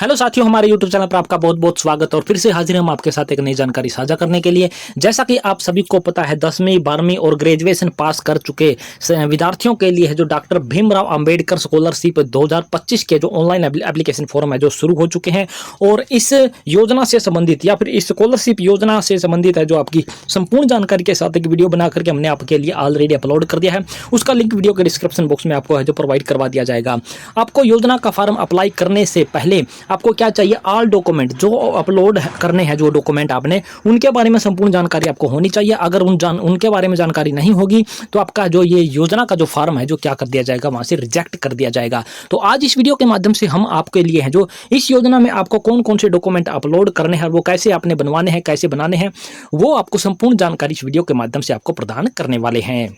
Hello साथियों, हमारे YouTube channel पर आपका बहुत बहुत स्वागत और फिर से हाजिर हम आपके साथ एक नई जानकारी साझा करने के लिए। जैसा कि आप सभी को पता है, 10वीं 12वीं और ग्रेजुएशन पास कर चुके विद्यार्थियों के लिए है जो डॉक्टर भीमराव अंबेडकर स्कॉलरशिप 2025 के जो ऑनलाइन एप्लीकेशन फॉर्म है जो शुरू हो चुके हैं। और इस योजना से संबंधित या फिर इस स्कॉलरशिप योजना से संबंधित है जो आपकी संपूर्ण जानकारी के साथ एक वीडियो बना करके हमने आपके लिए ऑलरेडी अपलोड कर दिया है। उसका लिंक वीडियो के डिस्क्रिप्शन बॉक्स में आपको है जो प्रोवाइड करवा दिया जाएगा। आपको योजना का फॉर्म अप्लाई करने से पहले आपको क्या चाहिए, ऑल डॉक्यूमेंट जो अपलोड करने हैं, जो डॉक्यूमेंट आपने उनके बारे में संपूर्ण जानकारी आपको होनी चाहिए। अगर उनके बारे में जानकारी नहीं होगी तो आपका जो ये योजना का जो फॉर्म है जो क्या कर दिया जाएगा, वहां से रिजेक्ट कर दिया जाएगा। तो आज इस वीडियो के माध्यम से हम आपके लिए हैं जो इस योजना में आपको कौन कौन से डॉक्यूमेंट अपलोड करने हैं, वो कैसे आपने बनवाने हैं, कैसे बनाने हैं, वो आपको संपूर्ण जानकारी इस वीडियो के माध्यम से आपको प्रदान करने वाले हैं।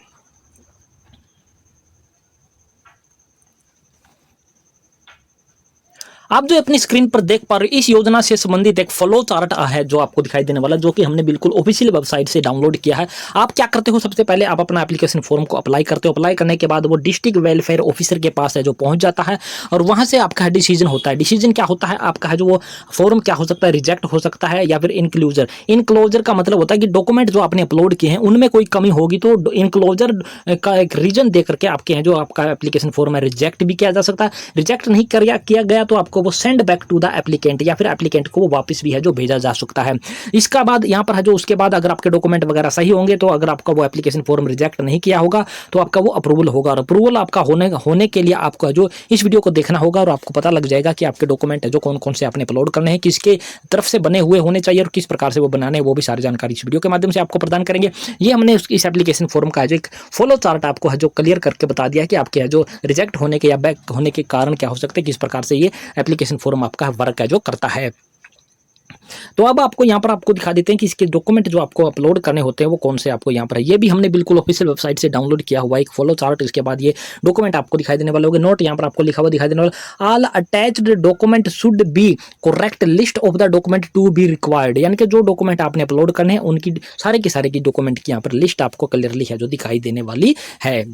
आप जो अपनी स्क्रीन पर देख पा रहे हो, इस योजना से संबंधित एक फ्लो चार्ट है जो आपको दिखाई देने वाला, जो कि हमने बिल्कुल ऑफिशियल वेबसाइट से डाउनलोड किया है। आप क्या करते हो, सबसे पहले आप अपना एप्लीकेशन फॉर्म को अप्लाई करते हो। अप्लाई करने के बाद वो डिस्ट्रिक्ट वेलफेयर ऑफिसर के पास है जो पहुंच जाता है और वहां से आपका डिसीजन होता है। डिसीजन क्या होता है आपका, है जो वो फॉर्म क्या हो सकता है, रिजेक्ट हो सकता है या फिर इनक्लूजर। इनक्लोजर का मतलब होता है कि डॉक्यूमेंट जो आपने अपलोड किए हैं उनमें कोई कमी होगी तो इनक्लोजर का एक रीजन दे करके आपके हैं जो आपका एप्लीकेशन फॉर्म है रिजेक्ट भी किया जा सकता है। रिजेक्ट नहीं किया गया तो आपको वो send back to the applicant या फिर एप्लीकेंट को वापस भी है जो भेजा जा सकता है। इसका बाद यहाँ पर है जो उसके बाद अगर आपके डॉक्यूमेंट वगैरह सही होंगे तो अगर आपका वो एप्लीकेशन फॉर्म रिजेक्ट नहीं किया होगा तो आपका वो अप्रूवल होगा। और अप्रूवल आपका होने के लिए आपको जो इस वीडियो को देखना होगा और आपको पता लग जाएगा कि आपके डॉक्यूमेंट है जो कौन कौन से आपने अपलोड करने हैं, किसके तरफ से बने हुए होने चाहिए और किस प्रकार से वो बनाने हैं, वो भी सारी जानकारी इस वीडियो के माध्यम से आपको प्रदान करेंगे। ये हमने इस एप्लीकेशन फॉर्म का जो एक फॉलो चार्ट आपको है जो क्लियर करके बता दिया कि आपके जो रिजेक्ट होने के या बैक होने के कारण क्या हो सकते हैं, किस प्रकार से ये एप्लीकेशन फॉर्म आपका वर्क है जो करता है। तो अब आपको यहाँ पर आपको दिखा देते हैं कि इसके डॉक्यूमेंट जो आपको अपलोड करने होते हैं वो कौन से आपको यहाँ पर है। ये भी हमने बिल्कुल ऑफिशियल वेबसाइट से डाउनलोड किया हुआ एक फॉलो चार्ट। इसके बाद ये डॉक्यूमेंट आपको दिखाई देने वाले होंगे। नोट यहाँ पर आपको लिखा हुआ दिखाई देने वाला, all attached document should be correct list of the document to be required. यानी कि जो डॉक्यूमेंट आपने अपलोड करने हैं उनकी सारे के सारे की डॉक्यूमेंट की यहाँ पर लिस्ट आपको क्लियरली है जो दिखाई देने वाली है।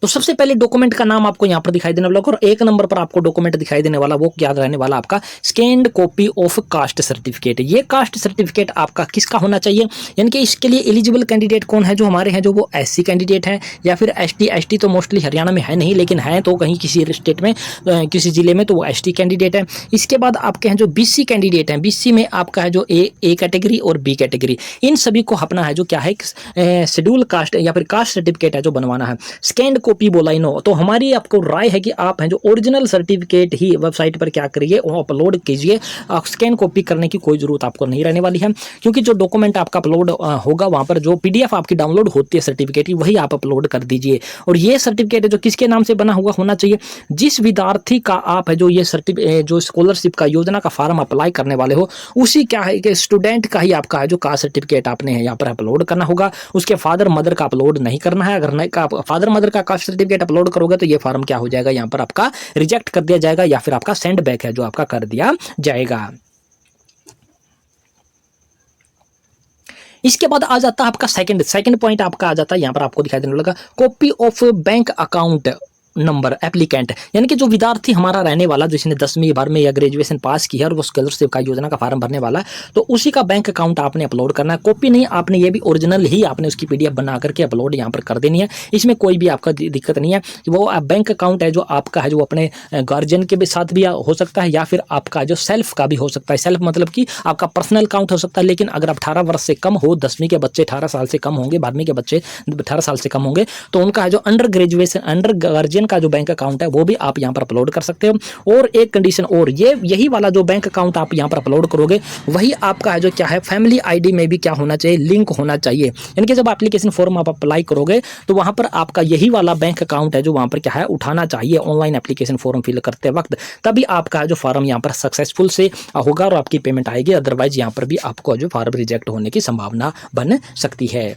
तो सबसे पहले डॉक्यूमेंट का नाम आपको यहाँ पर दिखाई देने वाला होगा और एक नंबर पर आपको डॉक्यूमेंट दिखाई देने वाला वो क्या रहने वाला, आपका scanned copy of caste certificate. ये कास्ट सर्टिफिकेट आपका किसका होना चाहिए, यानी कि इसके लिए एलिजिबल कैंडिडेट कौन है, जो हमारे हैं जो वो एससी कैंडिडेट हैं या फिर एसटी तो मोस्टली हरियाणा में है नहीं, लेकिन है तो कहीं किसी स्टेट में किसी जिले में तो वो एसटी कैंडिडेट है। इसके बाद आपके हैं जो बीसी कैंडिडेट हैं, बीसी में आपका है जो ए कैटेगरी और बी कैटेगरी, इन सभी को अपना है जो क्या है शेड्यूल कास्ट या फिर कास्ट सर्टिफिकेट है जो बनवाना है। स्कैन्ड कॉपी बोला ही नो, तो हमारी आपको राय है कि आप हैं जो ओरिजिनल सर्टिफिकेट ही वेबसाइट पर क्या करिए, वो अपलोड कीजिए। स्कैन कॉपी करने की कोई जरूरत आपको नहीं रहने वाली है, क्योंकि जो डॉक्यूमेंट आपका अपलोड होगा वहां पर जो पीडीएफ आपकी डाउनलोड होती है सर्टिफिकेट की, वही आप अपलोड कर दीजिए। और ये सर्टिफिकेट है जो किसके नाम से बना हुआ होना चाहिए, जिस विद्यार्थी का आप है जो ये सर्टिफिकेट जो स्कॉलरशिप का योजना का फॉर्म अप्लाई करने वाले हो, उसी क्या है कि स्टूडेंट का ही आपका है जो कास्ट सर्टिफिकेट आपने यहाँ पर अपलोड करना होगा। उसके फादर मदर का अपलोड नहीं करना है। अगर नहीं का फादर मदर का कास्ट सर्टिफिकेट अपलोड करोगे तो ये फॉर्म क्या हो जाएगा, यहाँ पर आपका रिजेक्ट कर दिया जाएगा या फिर आपका सेंड बैक है जो आपका कर दिया जाएगा। इसके बाद आ जाता है आपका सेकंड पॉइंट आपका आ जाता है, यहाँ पर आपको दिखाई देने लगा copy of bank account number applicant, यानी कि जो विद्यार्थी हमारा रहने वाला जिसने 10वीं 12वीं या ग्रेजुएशन पास की है और वो स्कॉलरशिप का योजना का फॉर्म भरने वाला है, तो उसी का बैंक अकाउंट आपने अपलोड करना है। कॉपी नहीं, आपने ये भी ओरिजिनल ही आपने उसकी पीडीएफ बना करके अपलोड यहाँ पर कर देनी है। इसमें कोई भी आपका दिक्कत नहीं है। वो बैंक अकाउंट है जो आपका है जो अपने गार्जियन के भी साथ भी हो सकता है या फिर आपका जो सेल्फ का भी हो सकता है। सेल्फ मतलब कि आपका पर्सनल अकाउंट हो सकता है, लेकिन अगर आप 18 वर्ष से कम हो, 10वीं के बच्चे 18 साल से कम होंगे, 12वीं के बच्चे 18 साल से कम होंगे, तो उनका है जो अंडर ग्रेजुएशन अंडर गार्जियन का जो बैंक अकाउंट है वो भी आप यहां पर अपलोड कर सकते हो। और एक कंडीशन और, ये यही वाला जो बैंक अकाउंट आप यहां पर अपलोड करोगे वही आपका है जो क्या है फैमिली आईडी में भी क्या होना चाहिए, लिंक होना चाहिए। यानी कि जब एप्लीकेशन फॉर्म आप अप्लाई करोगे तो वहां पर आपका यही वाला बैंक अकाउंट है जो वहां पर क्या है उठाना चाहिए ऑनलाइन एप्लीकेशन फॉर्म फिल करते वक्त, तभी आपका जो फॉर्म यहां पर सक्सेसफुल से होगा और आपकी पेमेंट आएगी। अदरवाइज यहां पर भी आपको जो फॉर्म रिजेक्ट होने की संभावना बन सकती है।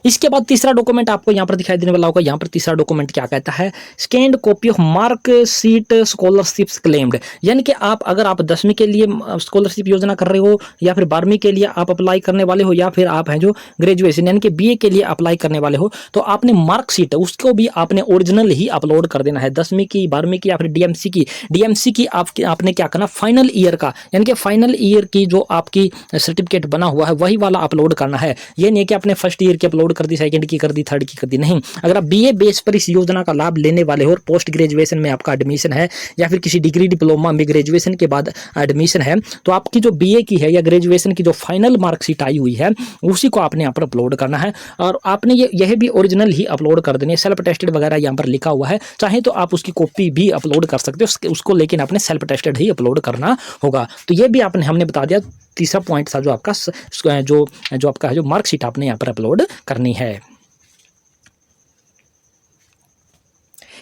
इसके बाद तीसरा डॉक्यूमेंट आपको यहाँ पर दिखाई देने वाला होगा। यहाँ पर तीसरा डॉक्यूमेंट क्या कहता है, scanned copy of marksheet scholarships claimed, यानी कि आप अगर आप 10वीं के लिए स्कॉलरशिप योजना कर रहे हो, या फिर 12वीं के लिए आप अप्लाई करने वाले हो, या फिर आप हैं जो ग्रेजुएशन यानी कि बीए के लिए अप्लाई करने वाले हो, तो आपने मार्कशीट उसको भी आपने ओरिजिनल ही अपलोड कर देना है। 10वीं की, 12वीं की या फिर डीएमसी की आपने क्या करना, फाइनल ईयर का यानी कि फाइनल ईयर की जो आपकी सर्टिफिकेट बना हुआ है वही वाला अपलोड करना है। ये नहीं कि आपने फर्स्ट ईयर की अपलोड कर दी, सेकंड की कर दी, थर्ड की कर दी, नहीं। अगर आप बीए बेस पर इस योजना का लाभ लेने वाले हो और पोस्ट ग्रेजुएशन में आपका एडमिशन है, या फिर किसी डिग्री डिप्लोमा में ग्रेजुएशन के बाद एडमिशन है, तो आपकी जो बीए की है या ग्रेजुएशन की जो फाइनल मार्कशीट आई हुई है उसी को आपने यहाँ पर अपलोड करना है। और आपने यह भी ओरिजिनल ही अपलोड कर देनी है। सेल्फ टेस्टेड वगैरह यहाँ पर लिखा हुआ है, चाहे तो आप उसकी कॉपी भी अपलोड कर सकते हो उसको, लेकिन आपने सेल्फ टेस्टेड ही अपलोड करना होगा। तो ये भी हमने बता दिया, तीसरा पॉइंट था जो आपका जो आपका है जो मार्कशीट आपने यहाँ पर अपलोड करनी है।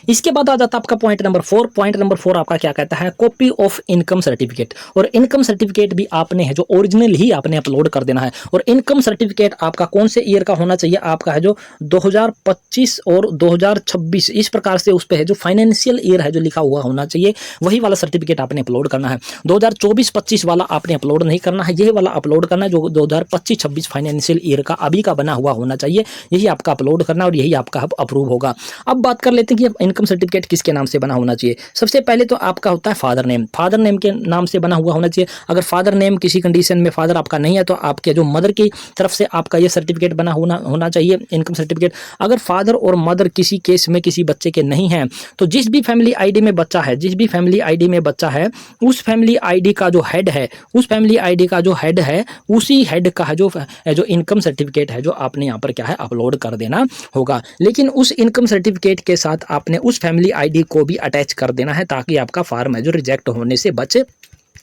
इसके बाद आ जाता है आपका पॉइंट नंबर 4। पॉइंट नंबर 4 आपका क्या कहता है, कॉपी ऑफ इनकम सर्टिफिकेट। और इनकम सर्टिफिकेट भी आपने है जो ओरिजिनल ही आपने अपलोड कर देना है। और इनकम सर्टिफिकेट आपका कौन से ईयर का होना चाहिए, आपका है जो 2025 और 2026 इस प्रकार से उस पर है जो फाइनेंशियल ईयर है जो लिखा हुआ होना चाहिए, वही वाला सर्टिफिकेट आपने अपलोड करना है। 2024-25 वाला आपने अपलोड नहीं करना है, यही वाला अपलोड करना है जो 2025-26 फाइनेंशियल ईयर का अभी का बना हुआ होना चाहिए, यही आपका अपलोड करना और यही आपका अप्रूव होगा। अब बात कर लेते हैं कि इनकम सर्टिफिकेट किसके नाम से बना होना चाहिए। सबसे पहले तो आपका होता है फादर नेम, फादर नेम के नाम से बना हुआ होना चाहिए। अगर फादर नेम किसी कंडीशन में फादर आपका नहीं है तो आपके जो मदर की तरफ से आपका ये सर्टिफिकेट बना होना चाहिए, इनकम सर्टिफिकेट। अगर फादर और मदर किसी केस में किसी बच्चे के नहीं हैं तो जिस भी फैमिली आईडी में बच्चा है, जिस भी फैमिली आईडी में बच्चा है, उस फैमिली आईडी का जो हेड है, उस फैमिली आईडी का जो हेड है, उसी हेड का है जो इनकम सर्टिफिकेट है जो आपने यहाँ पर क्या है अपलोड कर देना होगा। लेकिन उस इनकम सर्टिफिकेट के साथ आपने उस फैमिली आईडी को भी अटैच कर देना है ताकि आपका फॉर्म है जो रिजेक्ट होने से बच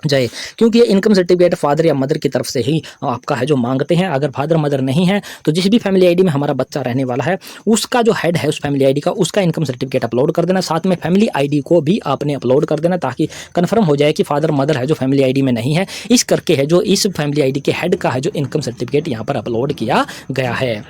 जाए, क्योंकि ये इनकम सर्टिफिकेट फादर या मदर की तरफ से ही आपका है जो मांगते हैं। अगर फादर मदर नहीं है तो जिस भी फैमिली आईडी में हमारा बच्चा रहने वाला है उसका जो हेड है उस फैमिली आईडी का, उसका इनकम सर्टिफिकेट अपलोड कर देना। साथ में फैमिली आईडी को भी आपने अपलोड कर देना ताकि कंफर्म हो जाए कि फादर मदर है जो फैमिली आईडी में नहीं है, इस करके है जो इस फैमिली आईडी के हेड का है जो इनकम सर्टिफिकेट यहाँ पर अपलोड किया गया है।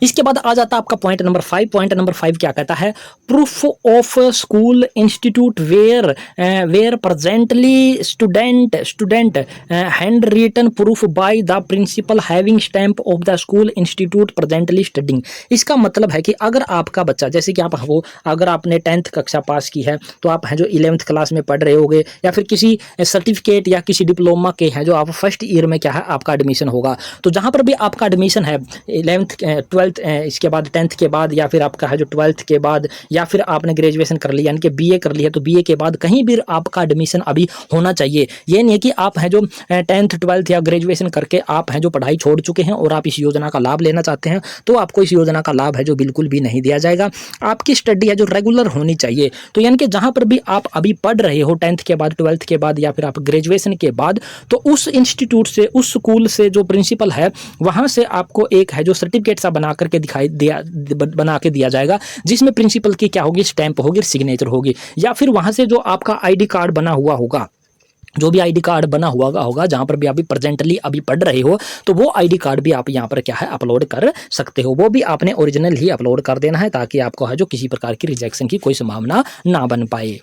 इसके बाद आ जाता है आपका पॉइंट नंबर 5। पॉइंट नंबर 5 क्या कहता है, proof of school institute where presently student hand written proof by the principal having stamp of the school institute presently studying. इसका मतलब है कि अगर आपका बच्चा, जैसे कि अगर आपने 10th कक्षा पास की है तो आप हैं जो 11th क्लास में पढ़ रहे होगे, या फिर किसी सर्टिफिकेट या किसी डिप्लोमा के हैं जो आप फर्स्ट ईयर में क्या है आपका एडमिशन होगा, तो जहाँ पर भी आपका एडमिशन है 11th 12th इसके बाद 10th के बाद, या फिर आपका है जो 12th के बाद, या फिर आपने ग्रेजुएशन कर लिया यानी कि बीए कर लिया तो बीए के बाद कहीं भी आपका एडमिशन अभी होना चाहिए। ये नहीं है कि आप हैं जो 10th 12th या ग्रेजुएशन करके आप हैं जो पढ़ाई छोड़ चुके हैं और आप इस योजना का लाभ लेना चाहते हैं तो आपको इस योजना का लाभ है जो बिल्कुल भी नहीं दिया जाएगा। आपकी स्टडी है जो रेगुलर होनी चाहिए। तो यानी कि जहाँ पर भी आप अभी पढ़ रहे हो 10th के बाद 12th के बाद या फिर आप ग्रेजुएशन के बाद, तो उस इंस्टीट्यूट से, उस स्कूल से जो प्रिंसिपल है वहाँ से आपको एक है जो सर्टिफिकेट सा बना करके बना के दिया जाएगा, जिसमें प्रिंसिपल की क्या होगी, स्टैंप होगी, सिग्नेचर होगी। या फिर वहां से जो आपका आईडी कार्ड बना हुआ होगा, जो भी आईडी कार्ड बना हुआ होगा जहां पर भी आप प्रेजेंटली अभी पढ़ रहे हो, तो वो आईडी कार्ड भी आप यहां पर क्या है अपलोड कर सकते हो। वो भी आपने ओरिजिनल ही अपलोड कर देना है ताकि आपको है जो किसी प्रकार की रिजेक्शन की कोई संभावना ना बन पाए।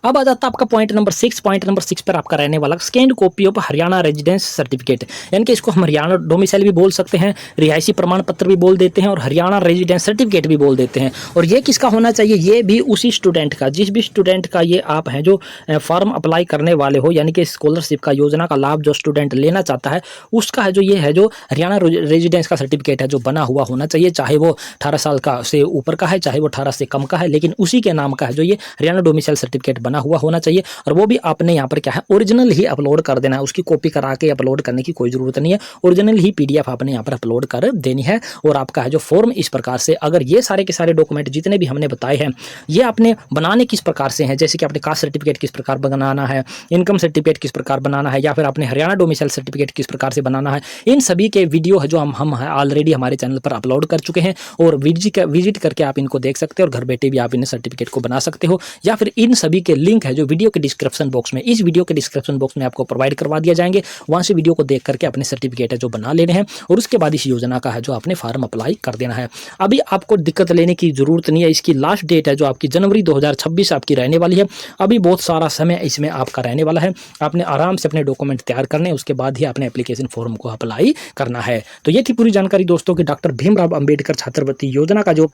अब आ जाता है आपका पॉइंट नंबर 6। पॉइंट नंबर 6 पर आपका रहने वाला scanned copy of Haryana residence certificate, यानी कि इसको हम हरियाणा डोमिसाइल भी बोल सकते हैं, रिहायशी प्रमाण पत्र भी बोल देते हैं और हरियाणा रेजिडेंस सर्टिफिकेट भी बोल देते हैं। और ये किसका होना चाहिए, ये भी उसी स्टूडेंट का, जिस भी स्टूडेंट का ये आप हैं जो फॉर्म अप्लाई करने वाले हो, यानी कि स्कॉलरशिप का योजना का लाभ जो स्टूडेंट लेना चाहता है उसका है जो ये है जो हरियाणा रेजिडेंस का सर्टिफिकेट है जो बना हुआ होना चाहिए। चाहे वो 18 साल का से ऊपर का है, चाहे वो 18 से कम का है, लेकिन उसी के नाम का है जो ये हरियाणा डोमिसाइल सर्टिफिकेट बना हुआ होना चाहिए। और वो भी आपने यहाँ पर क्या है ओरिजिनल ही अपलोड कर देना है, उसकी कॉपी करा के अपलोड करने की कोई जरूरत नहीं है, ओरिजिनल ही पीडीएफ आपने यहाँ पर अपलोड कर देनी है। और आपका है जो फॉर्म इस प्रकार से, अगर ये सारे के सारे डॉक्यूमेंट जितने भी हमने बताए हैं ये आपने बनाने किस प्रकार से हैं, जैसे कि आपने कास्ट सर्टिफिकेट किस प्रकार बनाना है, इनकम सर्टिफिकेट किस प्रकार बनाना है, या फिर आपने हरियाणा डोमिसाइल सर्टिफिकेट किस प्रकार से बनाना है, इन सभी के वीडियो है जो हम ऑलरेडी हमारे चैनल पर अपलोड कर चुके हैं। और विजिट करके आप इनको देख सकते हो और घर बैठे भी आप इन सर्टिफिकेट को बना सकते हो, या फिर इन सभी के लिंक है जो वीडियो के डिस्क्रिप्शन बॉक्स में, इस वीडियो के डिस्क्रिप्शन बॉक्स में आपको प्रोवाइड करवा दिया जाएंगे। वहाँ से वीडियो को देख करके अपने सर्टिफिकेट है जो बना लेने हैं और उसके बाद इस योजना का है जो आपने फॉर्म अप्लाई कर देना है। अभी आपको दिक्कत लेने की जरूरत नहीं है। इसकी लास्ट डेट है जो आपकी जनवरी 2026 आपकी रहने वाली है। अभी बहुत सारा समय इसमें आपका रहने वाला है। आपने आराम से अपने डॉक्यूमेंट तैयार करने, उसके बाद ही अपने एप्लीकेशन फॉर्म को अप्लाई करना है। तो ये थी पूरी जानकारी दोस्तों कि डॉक्टर भीमराव अंबेडकर छात्रवृत्ति योजना का जो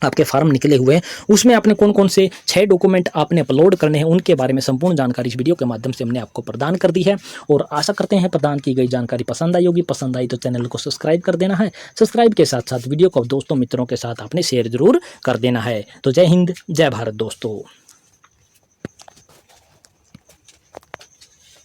आपके फार्म निकले हुए हैं उसमें आपने कौन कौन से 6 डॉक्यूमेंट आपने अपलोड करने हैं उनके बारे में संपूर्ण जानकारी इस वीडियो के माध्यम से हमने आपको प्रदान कर दी है। और आशा करते हैं प्रदान की गई जानकारी पसंद आई होगी। पसंद आई तो चैनल को सब्सक्राइब कर देना है। सब्सक्राइब के साथ साथ वीडियो को दोस्तों मित्रों के साथ आपने शेयर जरूर कर देना है। तो जय हिंद, जय भारत दोस्तों।